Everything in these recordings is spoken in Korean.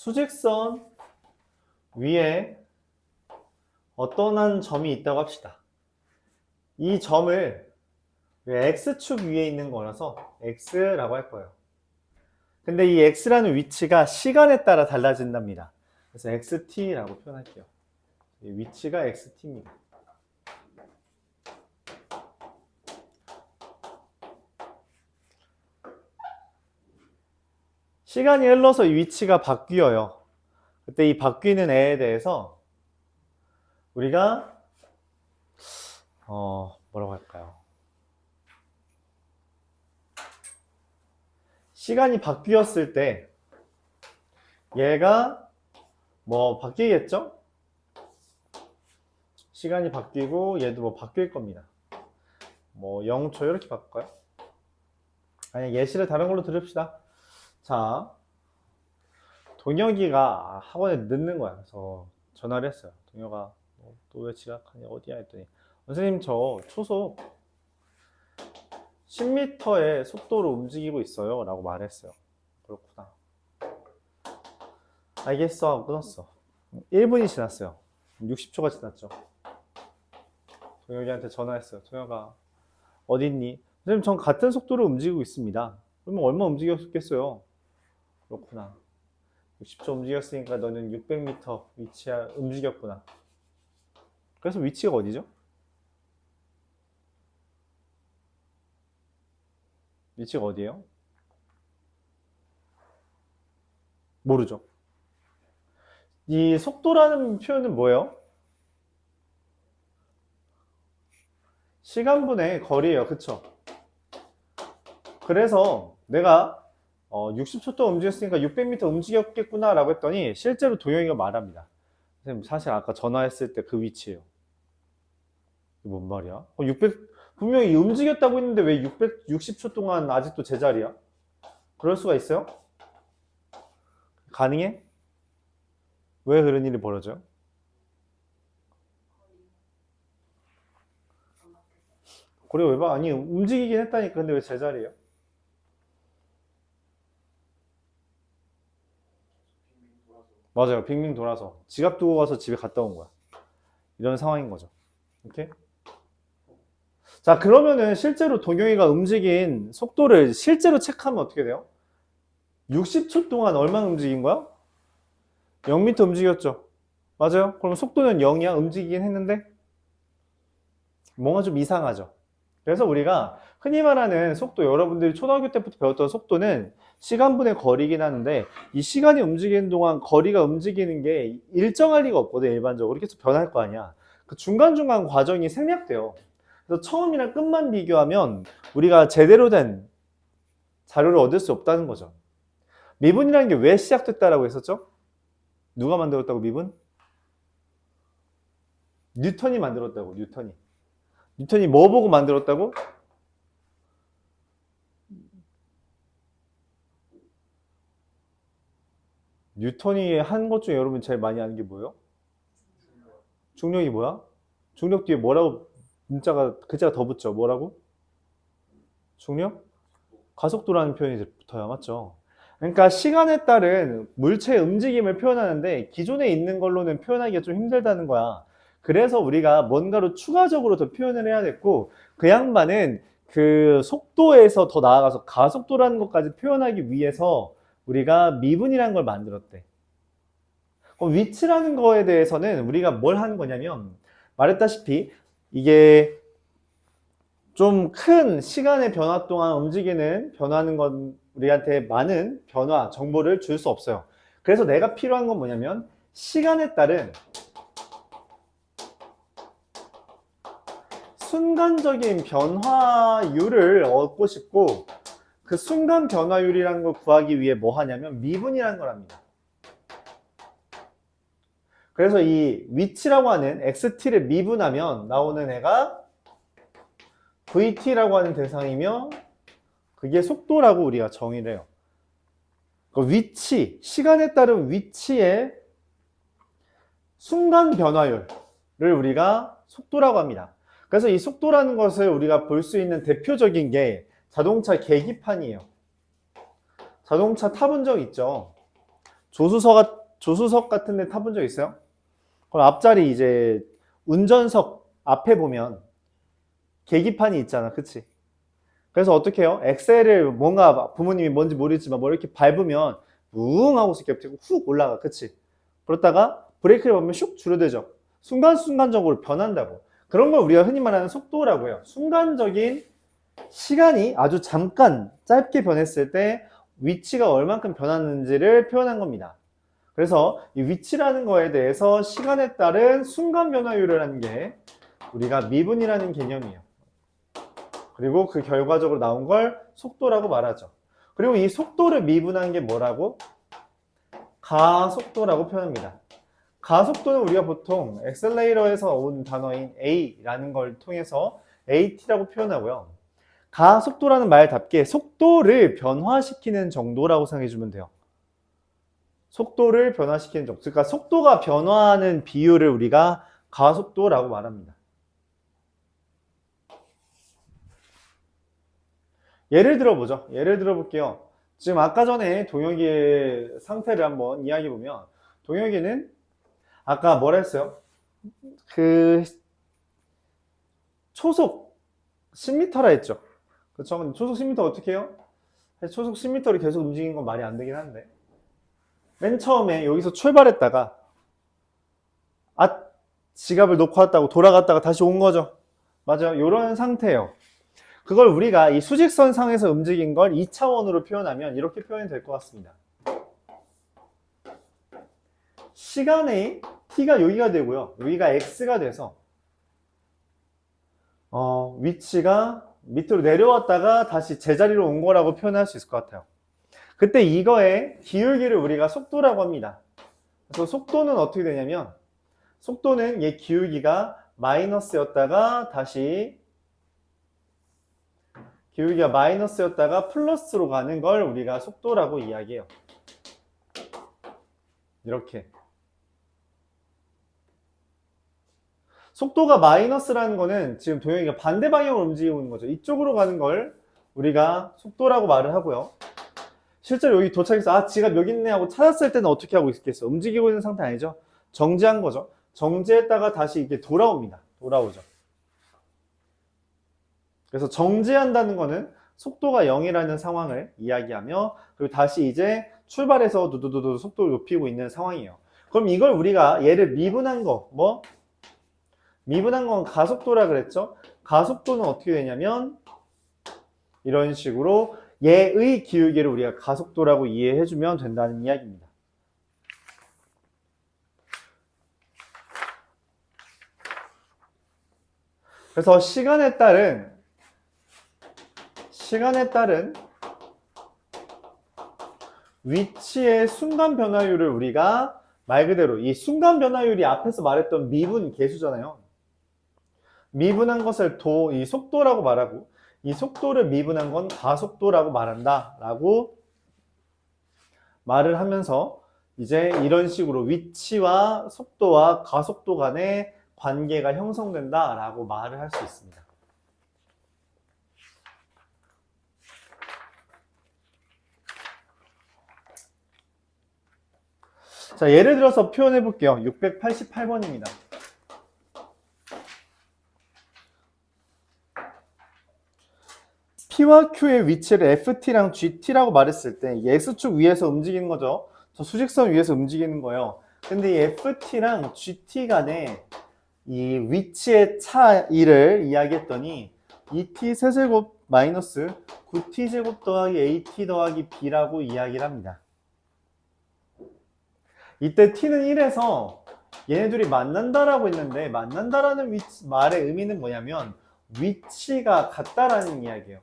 수직선 위에 어떤 한 점이 있다고 합시다. 이 점을 X축 위에 있는 거라서 X라고 할 거예요. 근데 이 X라는 위치가 시간에 따라 달라진답니다. 그래서 XT라고 표현할게요. 이 위치가 XT입니다. 시간이 흘러서 이 위치가 바뀌어요. 그때 이 바뀌는 애에 대해서 우리가 뭐라고 할까요? 시간이 바뀌었을 때 얘가 뭐 바뀌겠죠? 시간이 바뀌고 얘도 뭐 바뀔 겁니다. 뭐 0초 이렇게 바꿀까요? 아니, 예시를 다른 걸로 들읍시다. 자, 동혁이가 학원에 늦는 거야. 그래서 전화를 했어요. 동혁아, 또 왜 지각하냐? 어디야? 했더니 선생님, 저 초속 10m의 속도로 움직이고 있어요 라고 말했어요. 그렇구나, 알겠어 하고 끊었어. 1분이 지났어요. 60초가 지났죠. 동혁이한테 전화했어요. 동혁아, 어딨니? 선생님, 전 같은 속도로 움직이고 있습니다. 그러면 얼마 움직였겠어요? 그렇구나, 60초 움직였으니까 너는 600m 위치에 움직였구나. 그래서 위치가 어디죠? 위치가 어디예요? 모르죠. 이 속도라는 표현은 뭐예요? 시간분의 거리예요. 그쵸? 그래서 내가 60초 동안 움직였으니까 600m 움직였겠구나 라고 했더니 실제로 동영이가 말합니다. 선생님, 사실 아까 전화했을 때 그 위치예요. 이게 뭔 말이야? 600, 분명히 움직였다고 했는데 왜 660초 동안 아직도 제자리야? 그럴 수가 있어요? 가능해? 왜 그런 일이 벌어져요? 그래, 왜 봐? 아니, 움직이긴 했다니까. 근데 왜 제자리예요? 맞아요. 빙빙 돌아서 지갑 두고 가서 집에 갔다 온 거야. 이런 상황인 거죠. 오케이? 자, 그러면은 실제로 동영이가 움직인 속도를 실제로 체크하면 어떻게 돼요? 60초 동안 얼마나 움직인 거야? 0m 움직였죠. 맞아요? 그럼 속도는 0이야? 움직이긴 했는데? 뭔가 좀 이상하죠. 그래서 우리가 흔히 말하는 속도, 여러분들이 초등학교 때부터 배웠던 속도는 시간분의 거리긴 하는데, 이 시간이 움직이는 동안 거리가 움직이는 게 일정할 리가 없거든, 일반적으로. 계속 변할 거 아니야. 그 중간중간 과정이 생략돼요. 그래서 처음이랑 끝만 비교하면 우리가 제대로 된 자료를 얻을 수 없다는 거죠. 미분이라는 게 왜 시작됐다라고 했었죠? 누가 만들었다고, 미분? 뉴턴이 만들었다고, 뉴턴이. 뉴턴이 뭐 보고 만들었다고? 뉴턴이 한 것 중에 여러분 제일 많이 아는 게 뭐예요? 중력이 뭐야? 중력 뒤에 뭐라고 글자가 더 붙죠? 뭐라고? 중력? 가속도라는 표현이 붙어요. 맞죠? 그러니까 시간에 따른 물체의 움직임을 표현하는데 기존에 있는 걸로는 표현하기가 좀 힘들다는 거야. 그래서 우리가 뭔가로 추가적으로 더 표현을 해야 됐고, 그 양반은 그 속도에서 더 나아가서 가속도라는 것까지 표현하기 위해서 우리가 미분이라는 걸 만들었대. 그럼 위치라는 거에 대해서는 우리가 뭘 하는 거냐면, 말했다시피 이게 좀 큰 시간의 변화 동안 움직이는 변화는 건 우리한테 많은 변화, 정보를 줄 수 없어요. 그래서 내가 필요한 건 뭐냐면 시간에 따른 순간적인 변화율을 얻고 싶고, 그 순간 변화율이라는 걸 구하기 위해 뭐 하냐면 미분이라는 걸 합니다. 그래서 이 위치라고 하는 XT를 미분하면 나오는 애가 VT라고 하는 대상이며, 그게 속도라고 우리가 정의를 해요. 그 위치, 시간에 따른 위치의 순간 변화율을 우리가 속도라고 합니다. 그래서 이 속도라는 것을 우리가 볼 수 있는 대표적인 게 자동차 계기판이에요. 자동차 타본 적 있죠? 조수석 같은 데 타본 적 있어요? 그럼 앞자리 이제 운전석 앞에 보면 계기판이 있잖아. 그치? 그래서 어떻게 해요? 엑셀을 뭔가 부모님이 뭔지 모르겠지만 뭐 이렇게 밟으면 웅 하고서 이렇게 훅 올라가. 그치? 그렇다가 브레이크를 밟으면 슉 줄어들죠. 순간순간적으로 변한다고. 그런 걸 우리가 흔히 말하는 속도라고 해요. 순간적인 시간이 아주 잠깐 짧게 변했을 때 위치가 얼만큼 변하는지를 표현한 겁니다. 그래서 이 위치라는 거에 대해서 시간에 따른 순간 변화율을 하는 게 우리가 미분이라는 개념이에요. 그리고 그 결과적으로 나온 걸 속도라고 말하죠. 그리고 이 속도를 미분한 게 뭐라고? 가속도라고 표현합니다. 가속도는 우리가 보통 엑셀레이터에서 온 단어인 A라는 걸 통해서 AT라고 표현하고요. 가속도라는 말답게 속도를 변화시키는 정도라고 생각해 주면 돼요. 속도를 변화시키는 정도. 그러니까 속도가 변화하는 비율을 우리가 가속도라고 말합니다. 예를 들어보죠. 예를 들어볼게요. 지금 아까 전에 동혁이의 상태를 한번 이야기해 보면 동혁이는 아까 뭐라 했어요? 그 초속 10m라 했죠. 그렇죠? 근데 초속 10m 어떻게 해요? 초속 10m를 계속 움직이는 건 말이 안 되긴 한데 맨 처음에 여기서 출발했다가 지갑을 놓고 왔다고 돌아갔다가 다시 온 거죠. 맞아요. 이런 상태예요. 그걸 우리가 이 수직선 상에서 움직인 걸 2차원으로 표현하면 이렇게 표현이 될 것 같습니다. 시간의 t가 여기가 되고요. 여기가 x가 돼서 위치가 밑으로 내려왔다가 다시 제자리로 온 거라고 표현할 수 있을 것 같아요. 그때 이거의 기울기를 우리가 속도라고 합니다. 그래서 속도는 어떻게 되냐면 속도는 얘 기울기가 마이너스였다가 다시 기울기가 마이너스였다가 플러스로 가는 걸 우리가 속도라고 이야기해요. 이렇게. 속도가 마이너스라는 거는 지금 동영이가 반대 방향으로 움직이고 있는 거죠. 이쪽으로 가는 걸 우리가 속도라고 말을 하고요. 실제로 여기 도착해서 지갑 여기 있네 하고 찾았을 때는 어떻게 하고 있겠어? 움직이고 있는 상태 아니죠? 정지한 거죠. 정지했다가 다시 이렇게 돌아옵니다. 돌아오죠. 그래서 정지한다는 거는 속도가 0이라는 상황을 이야기하며 그리고 다시 이제 출발해서 두두두두 속도를 높이고 있는 상황이에요. 그럼 이걸 우리가 얘를 미분한 거 미분한 건 가속도라 그랬죠? 가속도는 어떻게 되냐면 이런 식으로 얘의 기울기를 우리가 가속도라고 이해해주면 된다는 이야기입니다. 그래서 시간에 따른 위치의 순간 변화율을 우리가 말 그대로 이 순간 변화율이 앞에서 말했던 미분 계수잖아요. 미분한 것을 이 속도라고 말하고 이 속도를 미분한 건 가속도라고 말한다 라고 말을 하면서 이제 이런 식으로 위치와 속도와 가속도 간의 관계가 형성된다 라고 말을 할 수 있습니다. 자, 예를 들어서 표현해 볼게요. 688번입니다. P와 Q의 위치를 FT랑 GT라고 말했을 때 X축 위에서 움직이는 거죠. 저 수직선 위에서 움직이는 거예요. 근데 이 FT랑 GT 간의 이 위치의 차이를 이야기했더니 2t 세제곱 마이너스 9t 제곱 더하기 at 더하기 b라고 이야기를 합니다. 이때 t는 1에서 얘네들이 만난다라고 했는데 만난다라는 말의 의미는 뭐냐면 위치가 같다라는 이야기예요.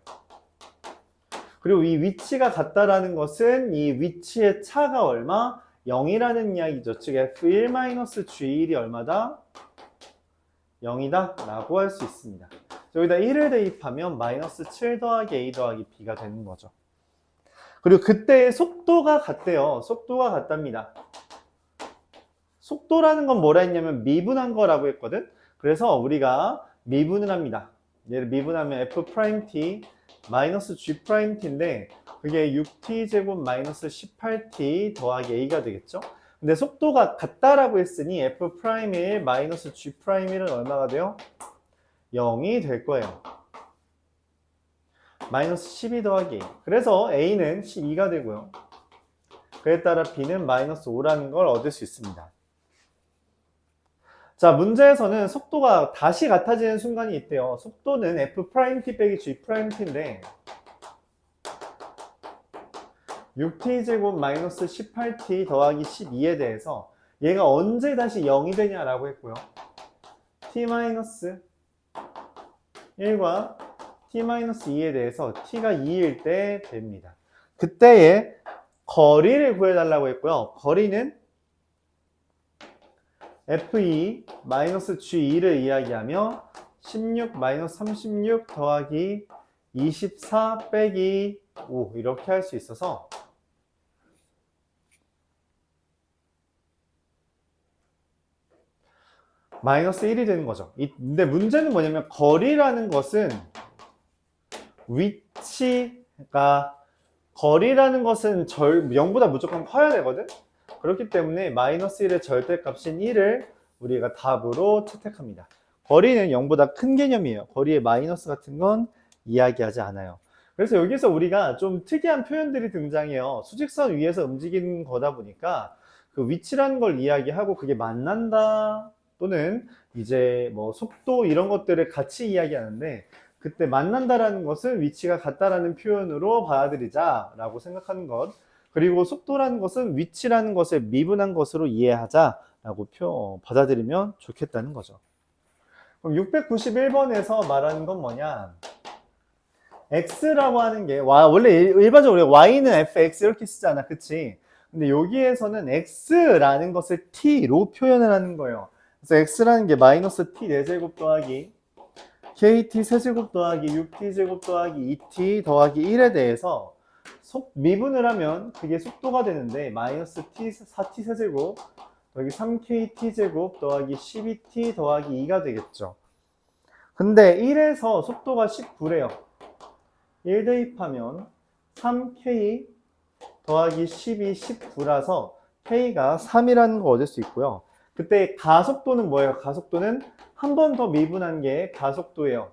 그리고 이 위치가 같다라는 것은 이 위치의 차가 얼마? 0이라는 이야기죠. 즉 f1-g1이 얼마다? 0이다 라고 할 수 있습니다. 여기다 1을 대입하면 마이너스 7 더하기 a 더하기 b가 되는 거죠. 그리고 그때의 속도가 같대요. 속도가 같답니다. 속도라는 건 뭐라 했냐면 미분한 거라고 했거든. 그래서 우리가 미분을 합니다. 얘를 미분하면 f't 마이너스 g't인데 그게 6t제곱 마이너스 18t 더하기 a가 되겠죠? 근데 속도가 같다라고 했으니 f'1 마이너스 g'1은 얼마가 돼요? 0이 될 거예요. 마이너스 12 더하기 a. 그래서 a는 12가 되고요. 그에 따라 b는 마이너스 5라는 걸 얻을 수 있습니다. 자, 문제에서는 속도가 다시 같아지는 순간이 있대요. 속도는 f't 빼기 g't인데 6t제곱 마이너스 18t 더하기 12에 대해서 얘가 언제 다시 0이 되냐라고 했고요. t-1과 t-2에 대해서 t가 2일 때 됩니다. 그때의 거리를 구해달라고 했고요. 거리는 f2 마이너스 g2를 이야기하며 16 마이너스 36 더하기 24 빼기 5 이렇게 할 수 있어서 마이너스 1이 되는 거죠. 근데 문제는 뭐냐면 거리라는 것은 거리라는 것은 0보다 무조건 커야 되거든. 그렇기 때문에 마이너스 1의 절대값인 1을 우리가 답으로 채택합니다. 거리는 0보다 큰 개념이에요. 거리의 마이너스 같은 건 이야기하지 않아요. 그래서 여기서 우리가 좀 특이한 표현들이 등장해요. 수직선 위에서 움직이는 거다 보니까 그 위치라는 걸 이야기하고 그게 만난다 또는 이제 뭐 속도 이런 것들을 같이 이야기하는데 그때 만난다라는 것은 위치가 같다라는 표현으로 받아들이자라고 생각하는 것. 그리고 속도라는 것은 위치라는 것을 미분한 것으로 이해하자라고 받아들이면 좋겠다는 거죠. 그럼 691번에서 말하는 건 뭐냐? x라고 하는 게 원래 일반적으로 y는 fx 이렇게 쓰잖아, 그치? 근데 여기에서는 x라는 것을 t로 표현을 하는 거예요. 그래서 x라는 게 마이너스 t 4제곱 더하기 kt 세제곱 더하기 6t제곱 더하기 2t 더하기 1에 대해서 미분을 하면 그게 속도가 되는데 마이너스 t 4t 세제곱 더하기 3kt제곱 더하기 12t 더하기 2가 되겠죠. 근데 1에서 속도가 19래요. 1 대입하면 3k 더하기 12, 19라서 k가 3이라는 거 얻을 수 있고요. 그때 가속도는 뭐예요? 가속도는 한 번 더 미분한 게 가속도예요.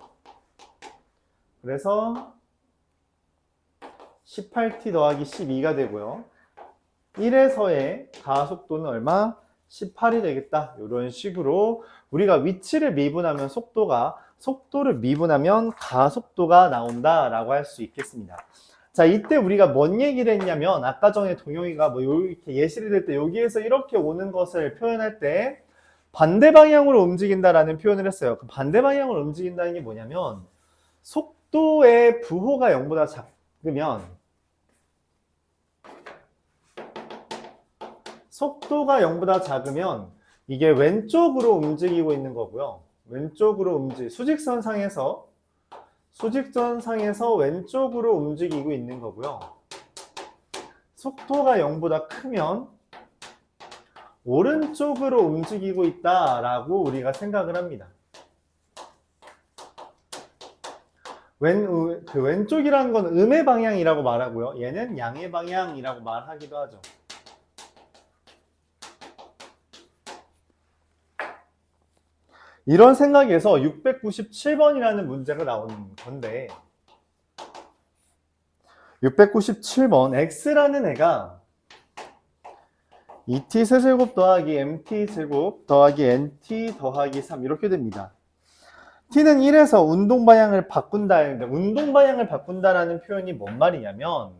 그래서 18t 더하기 12가 되고요. 1에서의 가속도는 얼마? 18이 되겠다. 이런 식으로 우리가 위치를 미분하면 속도를 미분하면 가속도가 나온다라고 할 수 있겠습니다. 자, 이때 우리가 뭔 얘기를 했냐면 아까 전에 동영이가 뭐 이렇게 예시를 들 때 여기에서 이렇게 오는 것을 표현할 때 반대 방향으로 움직인다라는 표현을 했어요. 그 반대 방향으로 움직인다는 게 뭐냐면 속도의 부호가 0보다 작으면 이게 왼쪽으로 움직이고 있는 거고요. 왼쪽으로 수직선상에서 왼쪽으로 움직이고 있는 거고요. 속도가 0보다 크면 오른쪽으로 움직이고 있다라고 우리가 생각을 합니다. 왼쪽이라는 건 음의 방향이라고 말하고요. 얘는 양의 방향이라고 말하기도 하죠. 이런 생각에서 697번이라는 문제가 나오는 건데 697번 x라는 애가 2t 세제곱 더하기 mt 제곱 더하기 nt 더하기 3 이렇게 됩니다. t는 1에서 운동 방향을 바꾼다 했는데 운동 방향을 바꾼다라는 표현이 뭔 말이냐면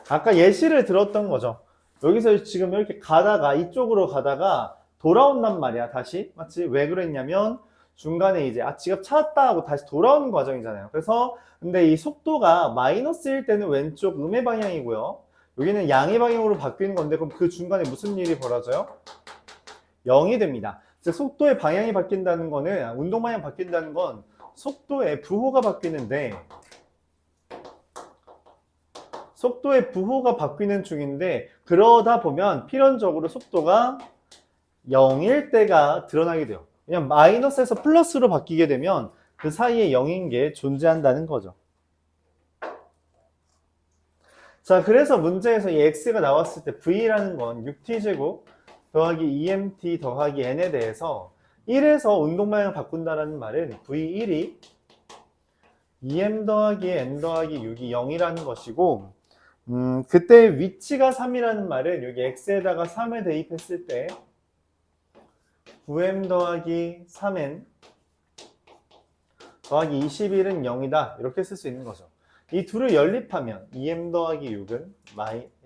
아까 예시를 들었던 거죠. 여기서 지금 이렇게 가다가 이쪽으로 가다가 돌아온단 말이야. 다시 맞지? 왜 그랬냐면 중간에 이제 지갑 찾았다 하고 다시 돌아오는 과정이잖아요. 그래서 근데 이 속도가 마이너스일 때는 왼쪽 음의 방향이고요. 여기는 양의 방향으로 바뀌는 건데 그럼 그 중간에 무슨 일이 벌어져요? 0이 됩니다. 즉 속도의 방향이 바뀐다는 거는 운동 방향 바뀐다는 건 속도의 부호가 바뀌는데 속도의 부호가 바뀌는 중인데 그러다 보면 필연적으로 속도가 0일 때가 드러나게 돼요. 그냥 마이너스에서 플러스로 바뀌게 되면 그 사이에 0인 게 존재한다는 거죠. 자, 그래서 문제에서 이 x가 나왔을 때 v라는 건 6t제곱 더하기 2mt 더하기 n에 대해서 1에서 운동 방향을 바꾼다는 말은 v1이 2m 더하기 n 더하기 6이 0이라는 것이고, 그때 위치가 3이라는 말은 여기 x에다가 3을 대입했을 때 9m 더하기 3n 더하기 21은 0이다. 이렇게 쓸 수 있는 거죠. 이 둘을 연립하면 2m 더하기 6은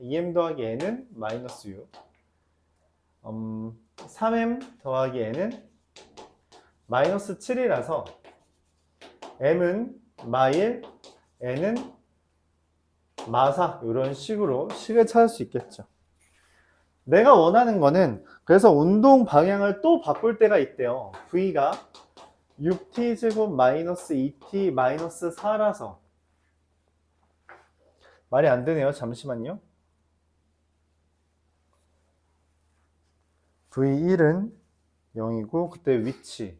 2m 더하기 n은 마이너스 6, 3m 더하기 n은 마이너스 7이라서 m은 마일, n은 마사, 이런 식으로 식을 찾을 수 있겠죠. 내가 원하는 거는 그래서 운동 방향을 또 바꿀 때가 있대요. v가 6t제곱 마이너스 2t 마이너스 4라서 말이 안 되네요. 잠시만요. v1은 0이고 그때 위치,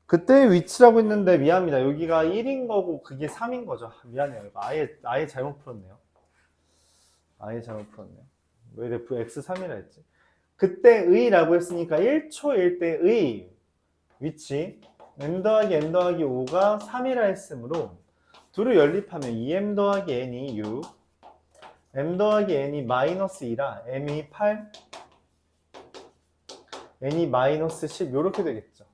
그때 위치라고 했는데 미안합니다. 여기가 1인 거고 그게 3인 거죠. 미안해요. 이거 아예 잘못 풀었네요. 아예 잘못 풀었네요. 왜 x3이라 했지? 그때의라고 했으니까 1초일 때의 위치 n 더하기 n 더하기 5가 3이라 했으므로 둘을 연립하면 2m 더하기 n이 6, m 더하기 n이 마이너스 2라 m이 8, n이 마이너스 10 이렇게 되겠죠.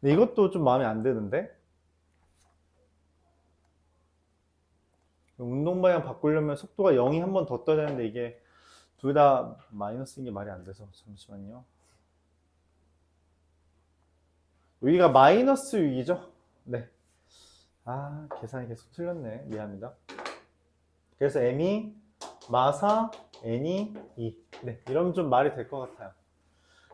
근데 이것도 좀 마음에 안 드는데, 운동 방향 바꾸려면 속도가 0이 한 번 더 떠야 되는데 이게 둘 다 마이너스인 게 말이 안 돼서 잠시만요. 여기가 마이너스 6이죠? 네. 계산이 계속 틀렸네. 미안합니다. 그래서 m이 마사, n이 2. 네, 이러면 좀 말이 될 것 같아요.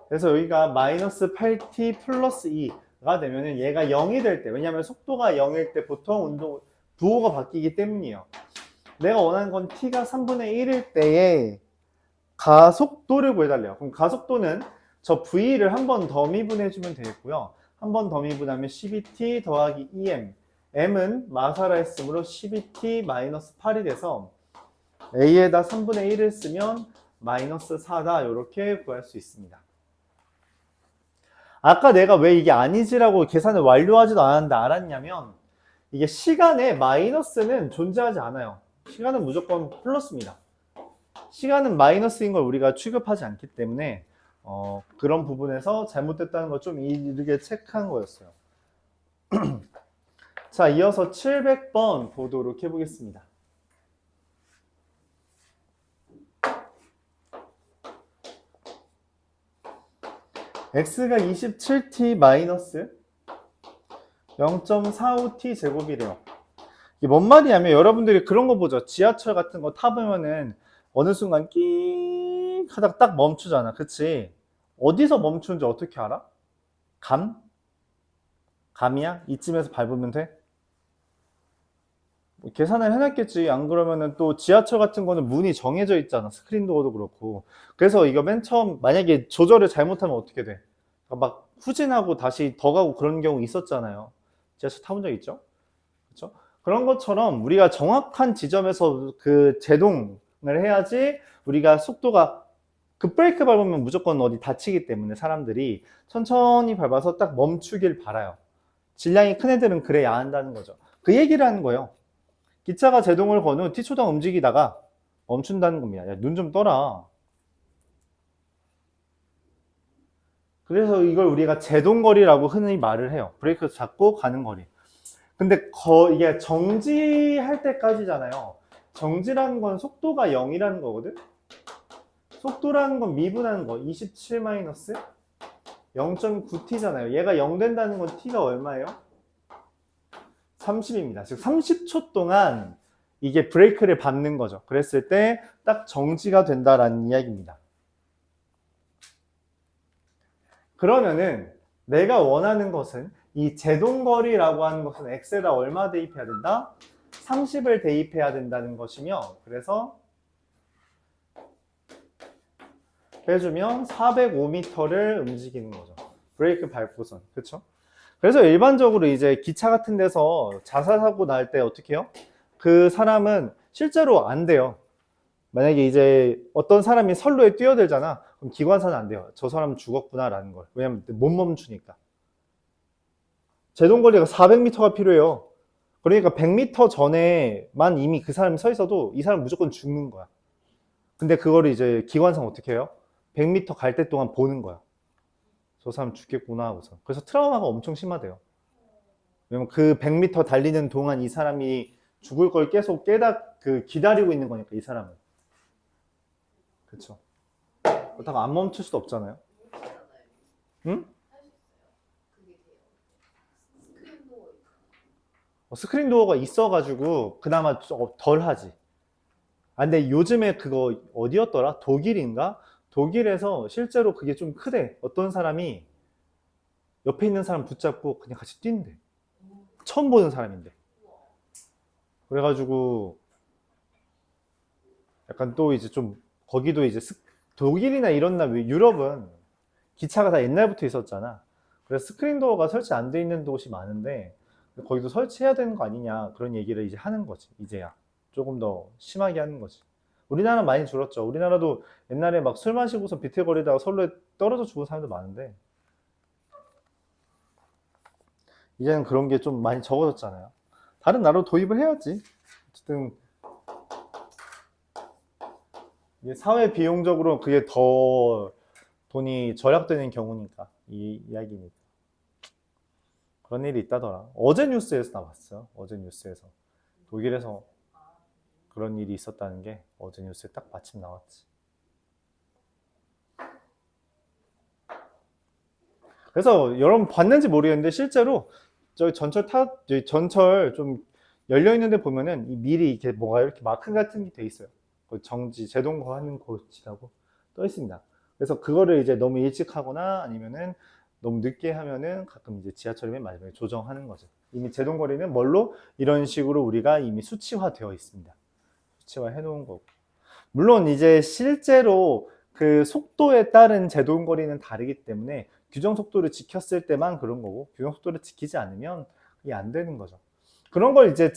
그래서 여기가 마이너스 8t 플러스 2가 되면은 얘가 0이 될 때, 왜냐면 속도가 0일 때 보통 부호가 바뀌기 때문이에요. 내가 원하는 건 t가 3분의 1일 때에 가속도를 구해달래요. 그럼 가속도는 저 v를 한 번 더 미분해주면 되겠고요. 한 번 더 미분하면 12t 더하기 2m, m은 마사라 했으므로 12t 마이너스 8이 돼서 a에다 3분의 1을 쓰면 마이너스 4다. 이렇게 구할 수 있습니다. 아까 내가 왜 이게 아니지라고 계산을 완료하지도 않았는데 알았냐면, 이게 시간에 마이너스는 존재하지 않아요. 시간은 무조건 플러스입니다. 시간은 마이너스인 걸 우리가 취급하지 않기 때문에 그런 부분에서 잘못됐다는 걸 좀 이르게 체크한 거였어요. 자, 이어서 700번 보도록 해보겠습니다. x가 27t 마이너스 0.45t 제곱이래요. 이게 뭔 말이냐면 여러분들이 그런 거 보죠. 지하철 같은 거 타보면은 어느 순간 끽 하다가 딱 멈추잖아. 그치? 어디서 멈추는지 어떻게 알아? 감이야? 이쯤에서 밟으면 돼? 뭐 계산을 해놨겠지. 안 그러면은 또 지하철 같은 거는 문이 정해져 있잖아. 스크린 도어도 그렇고. 그래서 이거 맨 처음 만약에 조절을 잘못하면 어떻게 돼? 막 후진하고 다시 더 가고 그런 경우 있었잖아요. 지하철 타본 적 있죠? 그렇죠? 그런 것처럼 우리가 정확한 지점에서 그 제동을 해야지 우리가 속도가 브레이크 밟으면 무조건 어디 다치기 때문에 사람들이 천천히 밟아서 딱 멈추길 바라요. 질량이 큰 애들은 그래야 한다는 거죠. 그 얘기를 하는 거예요. 기차가 제동을 건 후 T초당 움직이다가 멈춘다는 겁니다. 야, 눈 좀 떠라. 그래서 이걸 우리가 제동거리라고 흔히 말을 해요. 브레이크 잡고 가는 거리. 근데 이게 정지할 때까지잖아요. 정지라는 건 속도가 0이라는 거거든. 속도라는 건 미분하는 거. 27 마이너스 0.9t잖아요. 얘가 0 된다는 건 t가 얼마예요? 30입니다. 즉 30초 동안 이게 브레이크를 밟는 거죠. 그랬을 때 딱 정지가 된다라는 이야기입니다. 그러면은 내가 원하는 것은 이 제동거리라고 하는 것은 x에다 얼마 대입해야 된다? 30을 대입해야 된다는 것이며, 그래서 빼주면 405m를 움직이는 거죠. 브레이크 밟고선. 그쵸? 그래서 일반적으로 이제 기차 같은 데서 자살 사고 날 때 어떻게 해요? 그 사람은 실제로 안 돼요. 만약에 이제 어떤 사람이 선로에 뛰어들잖아. 그럼 기관사는 안 돼요. 저 사람은 죽었구나라는 걸. 왜냐면 못 멈추니까. 제동거리가 400m가 필요해요. 그러니까 100m 전에만 이미 그 사람이 서 있어도 이 사람 무조건 죽는 거야. 근데 그거를 이제 기관사는 어떻게 해요? 100m 갈 때 동안 보는 거야. 저 사람 죽겠구나 하고서. 그래서 트라우마가 엄청 심하대요. 왜냐면 그 100m 달리는 동안 이 사람이 죽을 걸 계속 기다리고 있는 거니까, 이 사람은. 그쵸. 그렇다고 안 멈출 수도 없잖아요. 응? 스크린 도어가 있어가지고 그나마 덜 하지. 아, 근데 요즘에 그거 어디였더라? 독일인가? 독일에서 실제로 그게 좀 크대. 어떤 사람이 옆에 있는 사람 붙잡고 그냥 같이 뛴대. 처음 보는 사람인데. 그래가지고 약간 또 이제 좀 거기도 이제 독일이나 이런 나 유럽은 기차가 다 옛날부터 있었잖아. 그래서 스크린 도어가 설치 안 돼 있는 곳이 많은데 거기도 설치해야 되는 거 아니냐 그런 얘기를 이제 하는 거지. 이제야 조금 더 심하게 하는 거지. 우리나라는 많이 줄었죠. 우리나라도 옛날에 막 술 마시고서 비틀거리다가 선로에 떨어져 죽은 사람도 많은데 이제는 그런 게 좀 많이 적어졌잖아요. 다른 나라로 도입을 해야지. 어쨌든 사회 비용적으로 그게 더 돈이 절약되는 경우니까 이 이야기니까. 그런 일이 있다더라. 어제 뉴스에서 나왔어요. 어제 뉴스에서 독일에서 그런 일이 있었다는 게 어제 뉴스에 딱 마침 나왔지. 그래서 여러분 봤는지 모르겠는데 실제로 저희 전철 좀 열려 있는데 보면은 미리 이렇게 뭐가 이렇게 마크 같은 게 돼 있어요. 그 정지 제동하는 곳이라고 떠 있습니다. 그래서 그거를 이제 너무 일찍 하거나 아니면은 너무 늦게 하면은 가끔 이제 지하철이 맨 마지막에 조정하는 거죠. 이미 제동거리는 뭘로 이런 식으로 우리가 이미 수치화 되어 있습니다. 수치화 해 놓은 거고. 물론 이제 실제로 그 속도에 따른 제동거리는 다르기 때문에 규정 속도를 지켰을 때만 그런 거고 규정 속도를 지키지 않으면 이게 안 되는 거죠. 그런 걸 이제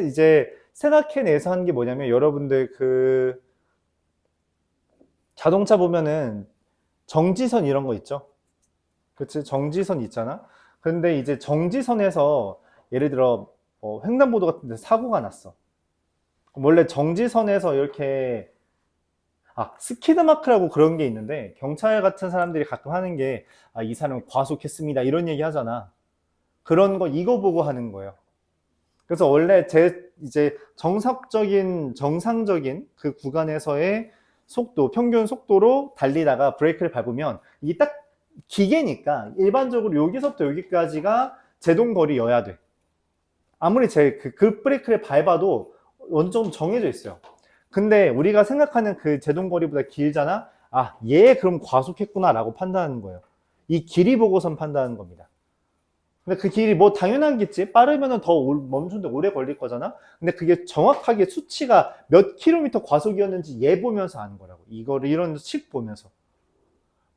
이제 생각해내서 하는 게 뭐냐면 여러분들 그 자동차 보면은 정지선 이런 거 있죠. 그치? 정지선 있잖아. 근데 이제 정지선에서 예를 들어 횡단보도 같은 데 사고가 났어. 원래 정지선에서 이렇게 스키드 마크라고 그런 게 있는데 경찰 같은 사람들이 가끔 하는 게 이 사람 과속했습니다 이런 얘기 하잖아. 그런 거 이거 보고 하는 거예요. 그래서 원래 이제 정상적인 그 구간에서의 속도, 평균 속도로 달리다가 브레이크를 밟으면 이게 딱 기계니까 일반적으로 여기서부터 여기까지가 제동거리여야 돼. 아무리 그 브레이크를 밟아도 어느 정도 정해져 있어요. 근데 우리가 생각하는 그 제동거리보다 길잖아? 얘 그럼 과속했구나 라고 판단하는 거예요. 이 길이 보고선 판단하는 겁니다. 근데 그 길이 뭐 당연하겠지? 빠르면 더 멈추는데 오래 걸릴 거잖아? 근데 그게 정확하게 수치가 몇 킬로미터 과속이었는지 얘 보면서 아는 거라고. 이거를 이런 식 보면서.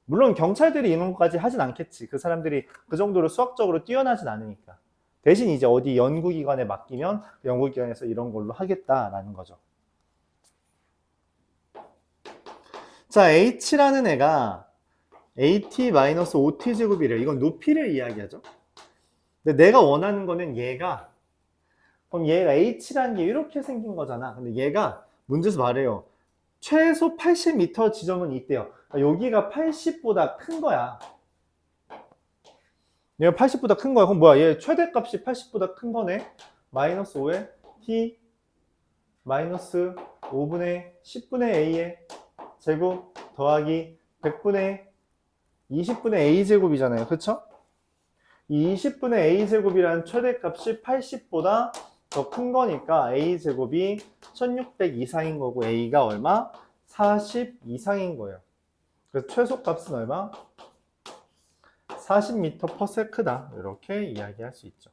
물론 경찰들이 이런 것까지 하진 않겠지. 그 사람들이 그 정도로 수학적으로 뛰어나진 않으니까. 대신 이제 어디 연구기관에 맡기면 그 연구기관에서 이런 걸로 하겠다라는 거죠. 자, h라는 애가 at-ot 제곱이래요. 이건 높이를 이야기하죠. 근데 내가 원하는 거는 그럼 얘가 h라는 게 이렇게 생긴 거잖아. 근데 얘가 문제에서 말해요. 최소 80m 지점은 있대요. 그러니까 여기가 80보다 큰 거야. 얘가 80보다 큰 거야. 그럼 뭐야? 얘 최대값이 80보다 큰 거네. 마이너스 5에 t 마이너스 5분의 10분의 a의 제곱 더하기 100분의 20분의 a 제곱이잖아요. 그쵸? 이 20분의 a 제곱이라는 최대값이 80보다 더 큰 거니까 a 제곱이 1600 이상인 거고 a가 얼마? 40 이상인 거예요. 그래서 최소값은 얼마? 40m/s다. 이렇게 이야기할 수 있죠.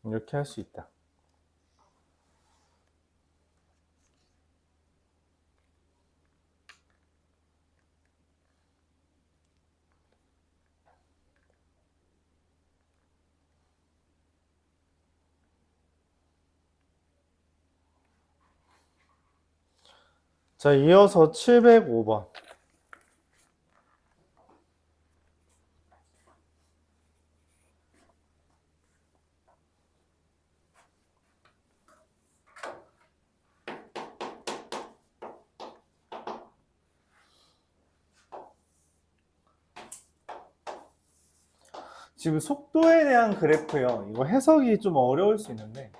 이렇게 할 수 있다. 자, 이어서 705번. 지금 속도에 대한 그래프요. 이거 해석이 좀 어려울 수 있는데,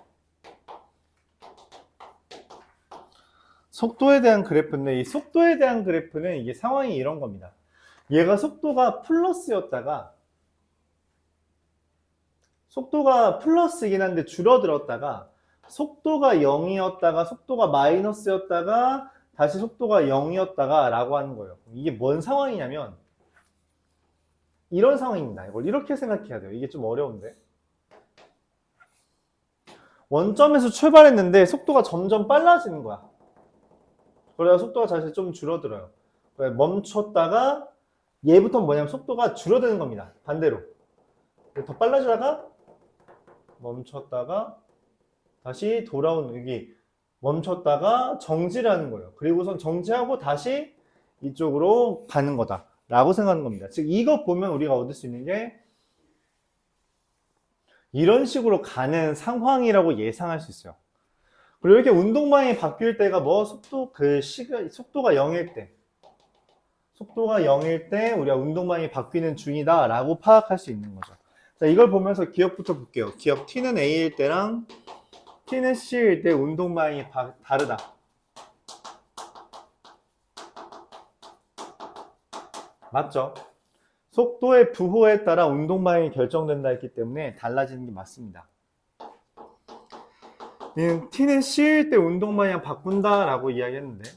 속도에 대한 그래프인데, 이 속도에 대한 그래프는 이게 상황이 이런 겁니다. 얘가 속도가 플러스이긴 한데 줄어들었다가, 속도가 0이었다가, 속도가 마이너스였다가, 다시 속도가 0이었다가 라고 하는 거예요. 이게 뭔 상황이냐면, 이런 상황입니다. 이걸 이렇게 생각해야 돼요. 이게 좀 어려운데. 원점에서 출발했는데 속도가 점점 빨라지는 거야. 그래야 속도가 다시 좀 줄어들어요. 멈췄다가 얘부터는 뭐냐면 속도가 줄어드는 겁니다. 반대로. 더 빨라지다가 멈췄다가 다시 돌아오는, 여기 멈췄다가 정지를 하는 거예요. 그리고선 정지하고 다시 이쪽으로 가는 거다 라고 생각하는 겁니다. 즉 이거 보면 우리가 얻을 수 있는 게 이런 식으로 가는 상황이라고 예상할 수 있어요. 그리고 이렇게 운동 방향이 바뀔 때가 뭐 속도가 0일 때, 우리가 운동 방향이 바뀌는 중이다 라고 파악할 수 있는 거죠. 자, 이걸 보면서 기억부터 볼게요. 기억 t는 a일 때랑 t는 c일 때 운동 방향이 다르다. 맞죠? 속도의 부호에 따라 운동 방향이 결정된다 했기 때문에 달라지는 게 맞습니다. t는 c일 때 운동 방향 바꾼다 라고 이야기했는데,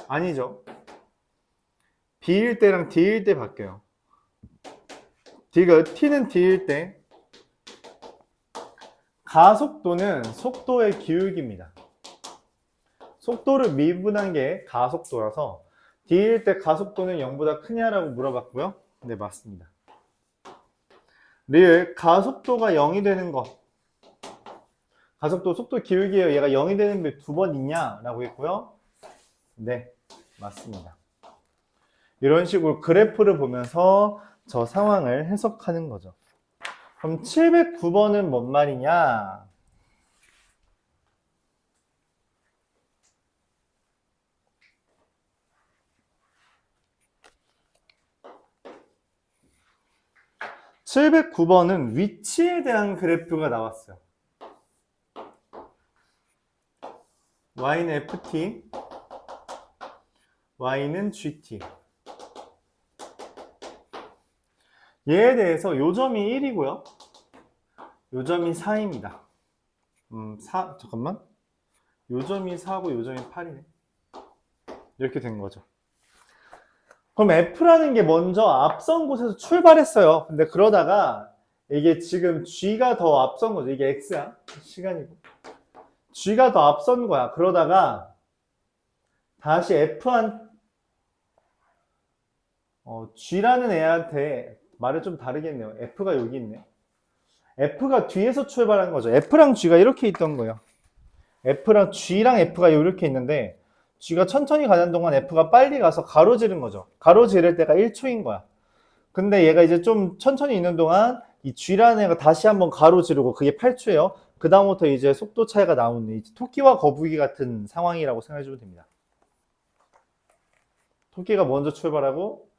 아니죠. b일 때랑 d일 때 바뀌어요. t는 d일 때 가속도는 속도의 기울기입니다. 속도를 미분한 게 가속도라서 d일 때 가속도는 0보다 크냐라고 물어봤고요. 네, 맞습니다. 가속도가 0이 되는 거, 속도 기울기예요. 얘가 0이 되는 게 두 번 있냐라고 했고요. 네, 맞습니다. 이런 식으로 그래프를 보면서 저 상황을 해석하는 거죠. 그럼 709번은 뭔 말이냐? (709번은) 위치에 대한 그래프가 나왔어요. y는 ft, y는 gt. 얘에 대해서 요점이 1이고요. 요점이 4입니다. 잠깐만. 요점이 4고 요점이 8이네. 이렇게 된 거죠. 그럼 F라는 게 먼저 앞선 곳에서 출발했어요. 근데 그러다가 이게 지금 G가 더 앞선 거죠. 이게 X야. 시간이고. G가 더 앞선 거야. 그러다가 다시 G라는 애한테 말을 좀 다르겠네요. F가 여기 있네. F가 뒤에서 출발한 거죠. F랑 G가 이렇게 있던 거예요. G랑 F가 이렇게 있는데 G가 천천히 가는 동안 F가 빨리 가서 가로지른 거죠. 가로지를 때가 1초인 거야. 근데 얘가 이제 좀 천천히 있는 동안 이 G라는 애가 다시 한번 가로지르고 그게 8초예요. 그 다음부터 이제 속도 차이가 나오는 이제 토끼와 거북이 같은 상황이라고 생각해주면 됩니다. 토끼가 먼저 출발하고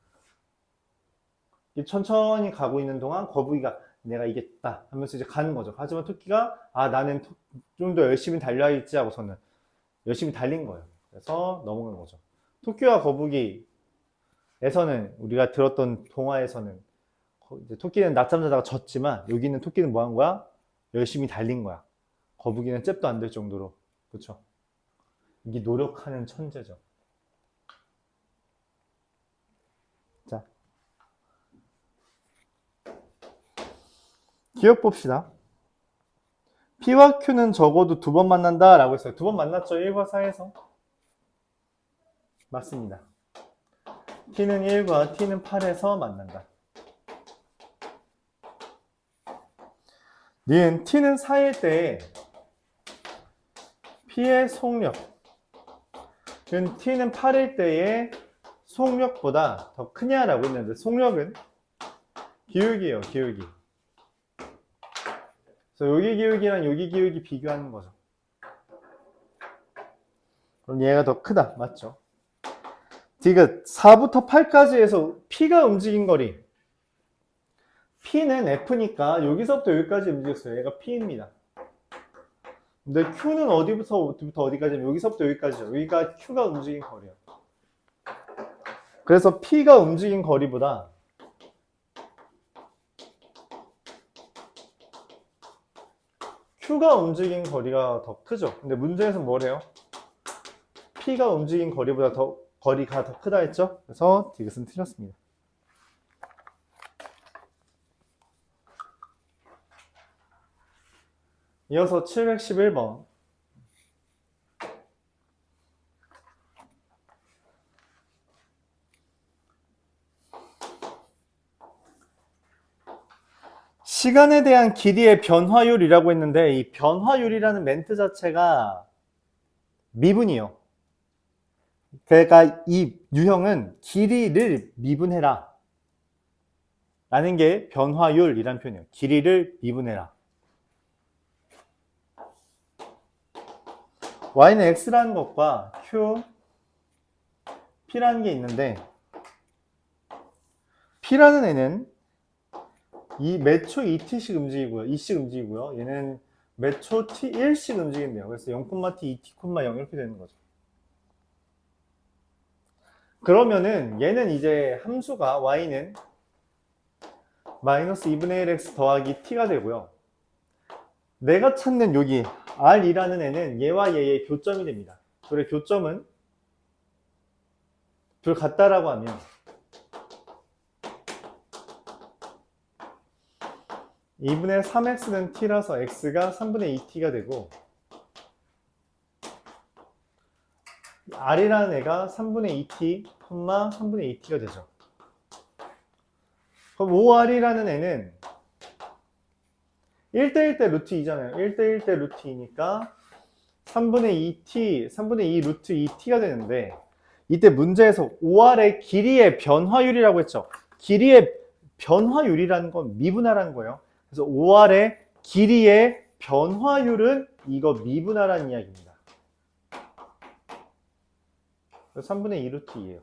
천천히 가고 있는 동안 거북이가 내가 이겼다 하면서 이제 가는 거죠. 하지만 토끼가 나는 좀 더 열심히 달려야겠지 하고서는 열심히 달린 거예요. 그래서 넘어간 거죠. 토끼와 거북이에서는 우리가 들었던 동화에서는 이제 토끼는 낮잠 자다가 졌지만 여기 있는 토끼는 뭐 한 거야? 열심히 달린 거야. 거북이는 잽도 안 될 정도로. 그렇죠? 이게 노력하는 천재죠. 자, 기억 봅시다. P와 Q는 적어도 두 번 만난다 라고 했어요. 두 번 만났죠. 1과 4에서. 맞습니다. T는 1과 T는 8에서 만난다. 니은 t는 4일 때에 p의 속력, t는 8일 때의 속력보다 더 크냐라고 했는데, 속력은 기울기예요, 기울기. 그래서 여기 기울기랑 여기 기울기 비교하는 거죠. 그럼 얘가 더 크다, 맞죠? 디귿 4부터 8까지 해서 P가 움직인 거리. P는 F니까 여기서부터 여기까지 움직였어요. 얘가 P입니다. 근데 Q는 어디부터 어디까지냐면 여기서부터 여기까지죠. 여기가 Q가 움직인 거리예요. 그래서 P가 움직인 거리보다 Q가 움직인 거리가 더 크죠. 근데 문제에서 뭐래요? P가 움직인 거리보다 거리가 더 크다 했죠? 그래서 디귿은 틀렸습니다. 이어서 711번. 시간에 대한 길이의 변화율이라고 했는데, 이 변화율이라는 멘트 자체가 미분이요. 그러니까 이 유형은 길이를 미분해라 라는 게 변화율이라는 표현이에요. 길이를 미분해라. y는 x라는 것과 q, p라는 게 있는데, p라는 애는 몇 초 2t씩 움직이고요. 2씩 움직이고요. 얘는 몇 초 t 1씩 움직인대요. 그래서 0,t, 2t,0 이렇게 되는 거죠. 그러면은 얘는 이제 함수가 y는 마이너스 2분의 1x 더하기 t가 되고요. 내가 찾는 여기 r이라는 애는 얘와 얘의 교점이 됩니다. 둘의 교점은 둘 같다라고 하면 2분의 3x는 t라서 x가 3분의 2t가 되고, r이라는 애가 3분의 2t, 3분의 2t가 되죠. 그럼 5r이라는 애는 1대1 대 루트 2잖아요. 1대1 대 루트 2니까 3분의 2t, 3분의 2 루트 2t가 되는데, 이때 문제에서 5r의 길이의 변화율이라고 했죠. 길이의 변화율이라는 건 미분하라는 거예요. 그래서 5r의 길이의 변화율은 이거 미분하라는 이야기입니다. 3분의 2 루트 2예요.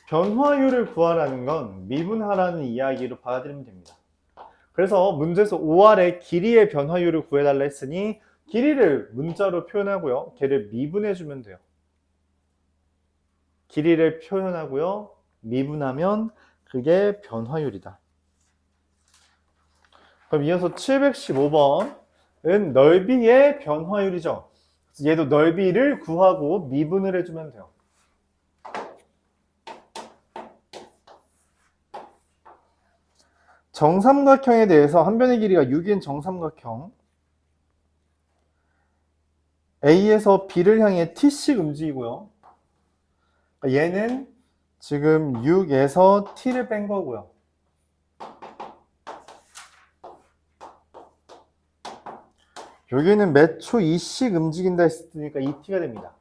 변화율을 구하라는 건 미분하라는 이야기로 받아들이면 됩니다. 그래서 문제에서 5r의 길이의 변화율을 구해달라 했으니 길이를 문자로 표현하고요. 걔를 미분해주면 돼요. 길이를 표현하고요. 미분하면 그게 변화율이다. 그럼 이어서 715번은 넓이의 변화율이죠. 얘도 넓이를 구하고 미분을 해주면 돼요. 정삼각형에 대해서 한 변의 길이가 6인 정삼각형 A에서 B를 향해 T씩 움직이고요. 얘는 지금 6에서 T를 뺀 거고요. 여기는 몇 초 2씩 움직인다 했으니까 2T가 됩니다.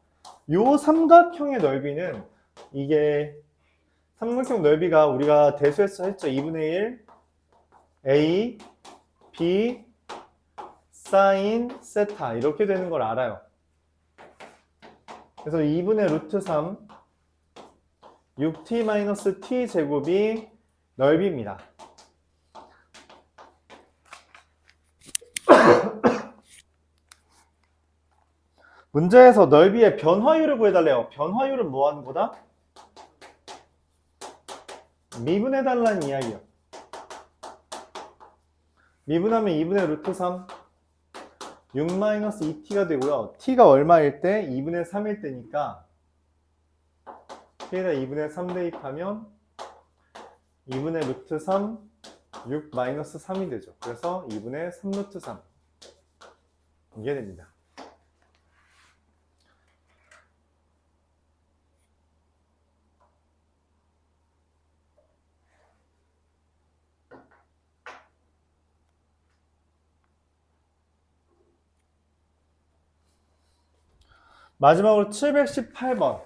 요 삼각형의 넓이는 이게 삼각형 넓이가 우리가 대수해서 했죠. 2분의 1 A, B, 사인, 세타 이렇게 되는 걸 알아요. 그래서 2분의 루트 3 6t-t 제곱이 넓이입니다. 문제에서 넓이의 변화율을 구해달래요. 변화율은 뭐 하는 거다? 미분해달라는 이야기예요. 미분하면 2분의 루트 3 6-2t가 되고요. t가 얼마일 때? 2분의 3일 때니까 t에다 2분의 3 대입하면 2분의 루트 3 6-3이 되죠. 그래서 2분의 3 루트 3 이게 됩니다. 마지막으로 718번.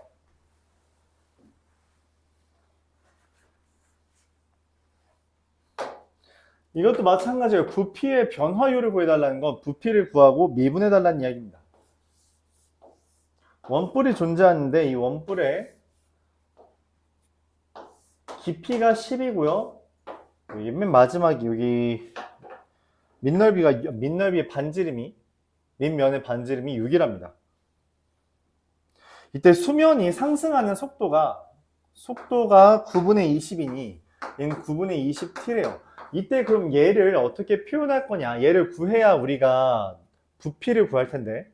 이것도 마찬가지예요. 부피의 변화율을 구해달라는 건 부피를 구하고 미분해달라는 이야기입니다. 원뿔이 존재하는데 이 원뿔의 깊이가 10이고요. 맨 마지막에 여기 밑넓이의 반지름이, 밑면의 반지름이 6이랍니다. 이때 수면이 상승하는 속도가 9분의 20이니 얘는 9분의 20t래요. 이때 그럼 얘를 어떻게 표현할 거냐? 얘를 구해야 우리가 부피를 구할 텐데,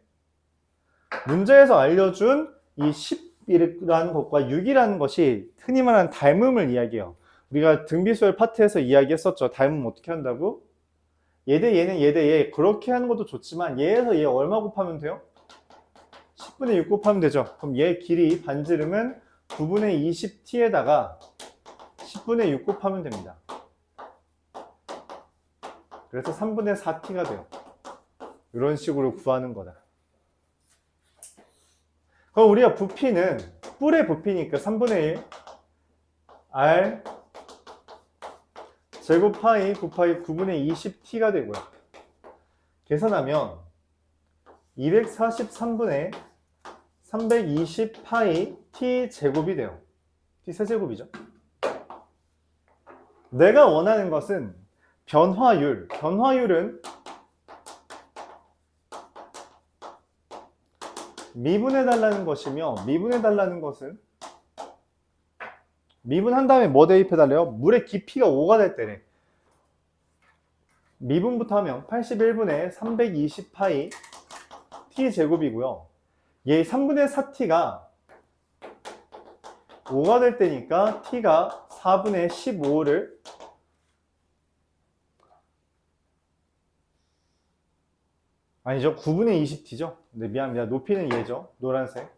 문제에서 알려준 이 10이라는 것과 6이라는 것이 흔히 말하는 닮음을 이야기해요. 우리가 등비수열 파트에서 이야기했었죠. 닮음 어떻게 한다고? 얘 대 얘는 얘 대 얘, 그렇게 하는 것도 좋지만 얘에서 얘 얼마 곱하면 돼요? 10분의 6 곱하면 되죠. 그럼 얘 길이 반지름은 9분의 20t에다가 10분의 6 곱하면 됩니다. 그래서 3분의 4t가 돼요. 이런 식으로 구하는 거다. 그럼 우리가 부피는 뿔의 부피니까 3분의 1 r 제곱 파이 곱하기 9분의 20t가 되고요. 계산하면 243분의 320 파이 t 제곱이 돼요. t 세제곱이죠. 내가 원하는 것은 변화율. 변화율은 미분해달라는 것이며, 미분해달라는 것은 미분한 다음에 뭐 대입해달래요? 물의 깊이가 5가 될 때래. 미분부터 하면 81분의 320 파이 t 제곱이고요. 얘 3분의 4t가 5가 될 때니까 t가 4분의 15를 아니죠. 9분의 20t죠. 네, 미안합니다. 높이는 얘죠. 노란색.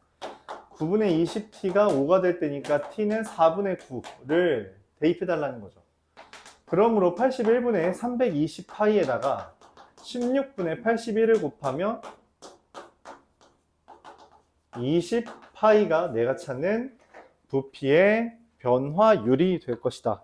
9분의 20t가 5가 될 때니까 t는 4분의 9를 대입해달라는 거죠. 그러므로 81분의 320파이에다가 16분의 81을 곱하면 20파이가 내가 찾는 부피의 변화율이 될 것이다.